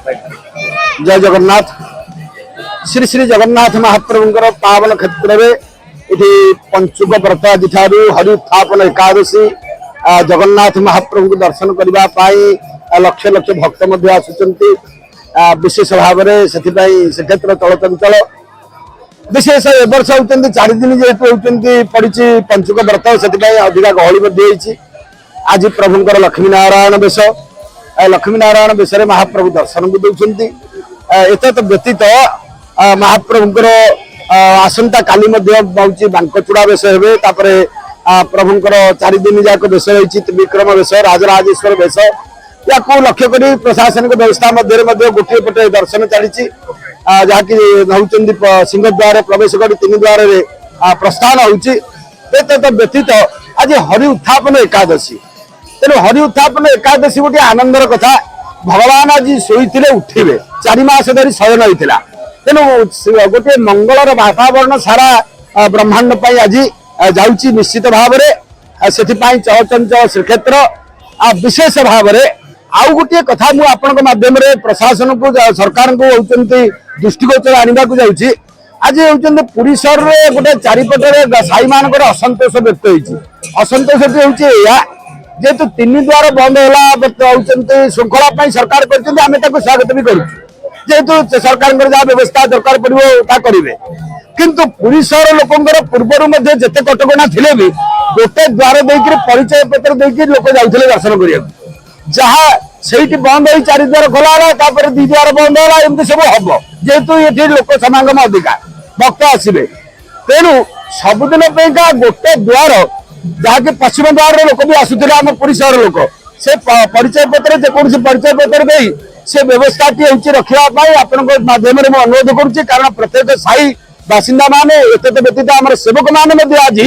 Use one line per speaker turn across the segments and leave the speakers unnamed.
जय जगन्नाथ। श्री श्री जगन्नाथ महाप्रभुंकर पावन क्षेत्र में इति पंचुक व्रत आदि हरि उत्थापन एकादशी जगन्नाथ महाप्रभु को दर्शन करने लक्ष लक्ष भक्त आसुचंती विशेष भाव में से क्षेत्र चलचंचल विशेष ए वर्ष होती 4 दिन जेहेतु होती पड़ी पंचुक व्रत से अधिका गहली आज प्रभुंर लक्ष्मी नारायण वेश लक्ष्मी नारायण वेश महाप्रभु दर्शन को दौरान एत व्यतीत महाप्रभुंर आसंता काली बांकचूड़ा वेश हे प्रभुंर 4 दिन जाक वेश रही त्रिविक्रम वेश राजराजेश्वर वेश या लक्ष्य कर प्रशासनिक व्यवस्था मध्य गोटे पटे दर्शन चली जहाँकि होती सिंहद्वार प्रवेश कर 3 द्वार प्रस्थान होती व्यतीत आज हरि उत्थापन एकादशी तेणु हरि उत्थापन एकादशी गोटे आनंदर कथा भगवान आज शोते उठे 4 मास धरी शयन होता तेणु गोटे मंगलर वातावरण सारा ब्रह्मांड आज जाऊँगी निश्चित भाव में से चलचंचल श्रीक्षेत्र विशेष भाव में आउ गोटे कथा मुझे माध्यम प्रशासन को सरकार को होती दृष्टिगोचर आने को जाऊँगी आज होती पुरी सहर में गोटे चारिपटे साई मान असंतोष व्यक्त होती असंतोष जेहेतु 3 द्वार बंद है श्रृंखला सरकार कर स्वागत भी करूँ जेहेतु सरकार जहाँ व्यवस्था दरकार पड़े करेंगे किंतु पुरी सहर लोकंर पूर्वर जिते कटकणा थे भी गोटे द्वार देकर परिचय पत्र देकर लोक जाते दर्शन करने जहाँ से बंद हो 4 द्वार खोला 2 द्वार बंद है एमती सब हम जेहेतु ये लोक समागम अधिका भक्त आसवे तेणु सबुदिन गोटे द्वार जहाँकि पश्चिम द्वार लोक भी आसुले आम पुरी सहर लोक से परिचय पत्र जेकोसी परिचय पत्र दे से व्यवस्था टी रखापी आपण मध्यम अनुरोध करुच्ची कारण प्रत्येक साई बासिंदा माने व्यतीत आम सेवक मैंने आज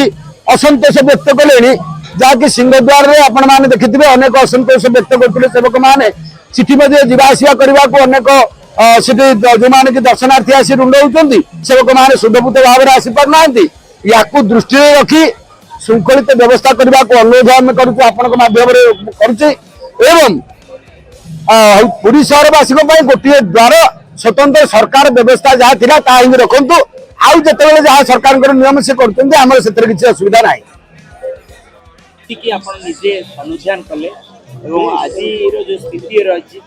असंतोष व्यक्त कले जहाँकि सिंहद्वार में आपण मैंने देखिए अनेक असंतोष व्यक्त करते सेवक मैंने सिटी जावास करने को अनेक जो मैंने कि दर्शनार्थी आसी रुंड होती सेवक मैंने शुद्धभूत भाव में आसीपार या दृष्टि रखी श्रृंखलित व्यवस्था करने को अनुरोध आम करुच्चे पुरी सहरवासी गोटे द्वार स्वतंत्र सरकार व्यवस्था जहाँ थी ताकि रखु आउ जिते जहाँ सरकार नियम से करमर से किसी असुविधा ना
निजे अनुध्यान कले आज जो स्थिति रही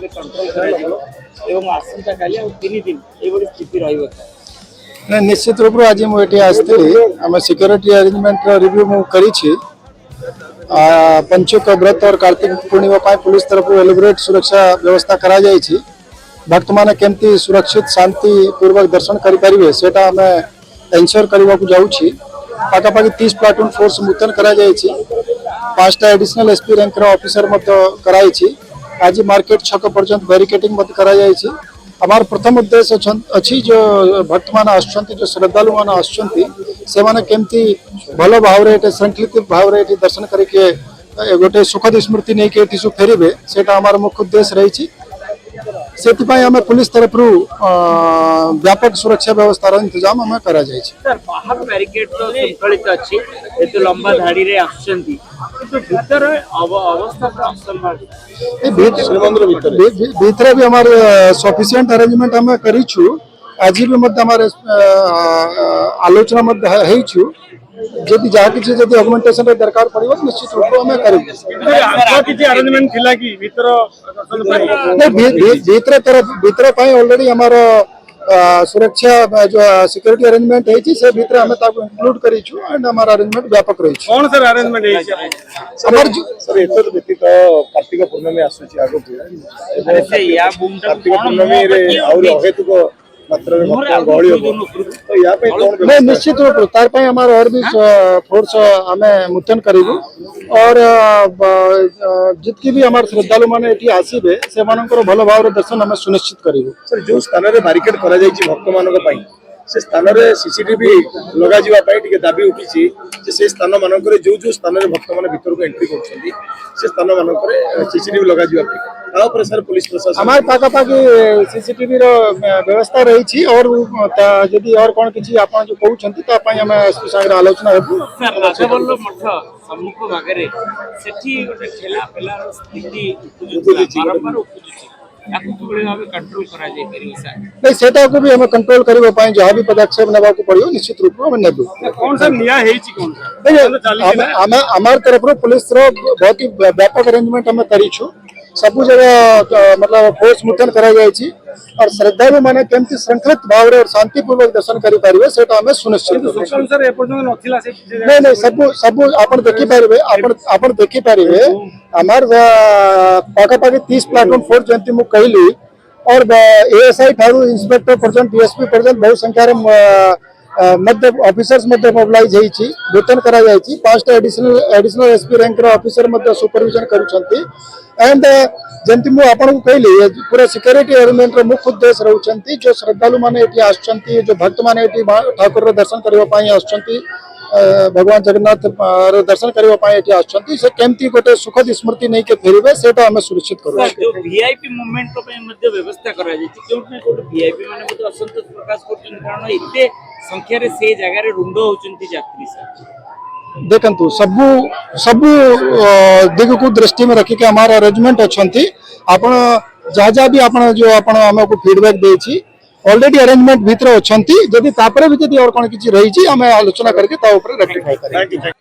कंट्रोल आसंता काली 3 दिन ये स्थिति रही
निश्चित रूप आज मुझे आसती आम सिक्योरिटी अरेंजमेंट रिव्यू मुझे पंचुक व्रत और कार्तिक पूर्णिमा पुलिस तरफ एलिब्रेट सुरक्षा व्यवस्था करा जायछि भक्त माने केमती सुरक्षित शांति पूर्वक दर्शन करें से आम एनश्योर करने को जाऊँगी पाखापाखि 30 प्लाटून फोर्स मुतयन करा जायछि 5टा एडिशनल एसपी रैंक ऑफिसर कराई आज मार्केट छक पर्यंत बैरिकेडिंग करा जायछि हमार प्रथम उद्देश्य अच्छी जो भक्त मान आसुच्चंती जो श्रद्धालु मान आसुच्चंती से माने केमती भल भाव में श्रृंखलित भाव में दर्शन करके गोटे सुखद स्मृति नहीं के फेरबे से हमार मुख्य उद्देश्य रही से पुलिस तरफ व्यापक सुरक्षा व्यवस्था इंतजाम आम करा
बाहर बैरिकेड तो श्रृंखलित अच्छी एतो लंबा धाड़ी रे आछंती तो भीतर अवस्था
भीतर भी हमारे सफिशिएंट अरेंजमेंट आम करिछु आज भी मत हमारे आलोचना मत हेइछु जदि जहाँ किसी जदि ऑगमेंटेशन दरकार पड़ो निश्चित रूप में आम
अरेंजमेंट थिला कि भीतर
भीतर ऑलरेडी हमार सुरक्षा जो सिक्योरिटी अरेंजमेंट है से भीतर हमें इंक्लूड करिछु एंड हमारा अरेंजमेंट व्यापक रही
कौन सर अरेंजमेंट है
हमर
सर एतर व्यतीत कार्तिक पूर्णिमा आसुची आगो
से या बूम
कार्तिक पूर्णिमा रे और अहेतुक मात्रा में भक्त गहली हो तो या पे कौन
मैं निश्चित रूप तार पे हमारा और भी फोर्स हमें मुतयन करिबु और जितकी भी हमारे श्रद्धालु माने एठी आसीबे से मानकर भल भाव दर्शन हमें सुनिश्चित करिबु
सर जो स्थान रे बैरिकेड करा जायछि भक्त मानक पई से स्थान रे सीसीटीवी लगा जीवा पई टिके दाबी उठिछि जे से स्थान मानक रे जो स्थान रे भक्त माने भीतर को एंट्री करछन्ती से स्थान मानक रे सीसीटीवी लगा जीवा पई ता ऊपर सर पुलिस प्रशासन
हमार पाखापाखि सीसीटीवी रो व्यवस्था रही छी और यदि और कोन किछि आपण जो कहउछन्ती ता पई हम एसपी सागर आलोचना हेबु
सर राजवल्लभ मठ सम्मुख भागरे सेठी गोटे ठेला पेला स्थिति बारंबार उपजुछि ତାକୁ କିଭଳି ଭାବେ କଣ୍ଟ୍ରୋଲ କରାଯାଇ ପାରିବ ସାର୍?
नहीं सेटा को भी हमें कंट्रोल करबा पाए जहाँ भी पदक्षेप नेबा को पड़ियो निश्चित रूप में हमें नेबो
कौन सा निया हेची कौन सा
देखिए हमार तरफ पुलिस रो बहुत ही व्यापक अरेंजमेंट हमें करी छु सब जगह मतलब फोर्स मुठन करा जाय छी और श्रद्धालु माने केमती श्रृंखलित भाव रे और शांतिपूर्वक दर्शन करी पारिबे सेटा हमें सुनिश्चित करू
सर ए पर्यंत नथिला से
नहीं नहीं सब सब आपण देखि पारिबे आपण देखि पारिबे हमार पाका पाकी 30 प्लेटफॉर्म फोर्स जंती मु कहली और एएसआई ठारू इंस्पेक्टर पर्यंत डीएसपी पर्यंत बहुत संख्या मध्य ऑफिसर्स मध्य मोबिलाइज होईची वेतन करा जायची 5 एडिशनल एसपी रैंक रो ऑफिसर मध्य सुपरविजन करूछंती एंड जंती मु आपन को कहली पूरा सिक्योरिटी अरेंजमेंट रो मुख्य उद्देश्य रहउछंती जो श्रद्धालु माने एठी आछंती जो भक्त माने एठी ठाकुर रो दर्शन करबा पई आछंती भगवान जगन्नाथ रो दर्शन करबा पई एठी आछंती से केमती गोटे सुखद स्मृति नै के फेरिबे सेटा हमें सुनिश्चित करू
ସାର୍ ଯୋଉ ଭିଆଇପି ମୁଭମେଣ୍ଟ ପାଇଁ ମଧ୍ୟ ବ୍ୟବସ୍ଥା କରାଯାଇଛି କେଉଁଠି ଗୋଟେ ଭିଆଇପି ମାନେ ମଧ୍ୟ ଅସନ୍ତୋଷ ପ୍ରକାଶ କରୁଛନ୍ତି କାରଣ ଏତେ ସଂଖ୍ୟାରେ ସେ ଜାଗାରେ ରୁଣ୍ଡ ହଉଛନ୍ତି ଯାତ୍ରୀ ସାର୍।
देखंतु सबु सबु दिग को दृष्टि में रखी के हमारा अरेंजमेंट अच्छी आपण जहाँ जहाँ भी आपण जो आपण हमको फीडबैक देछि ऑलरेडी अरेंजमेंट भीतर अच्छी जदि तापरे भी जदि और कोन किछि रही छी हमें आलोचना करके ता ऊपर रेक्टिफाई करें।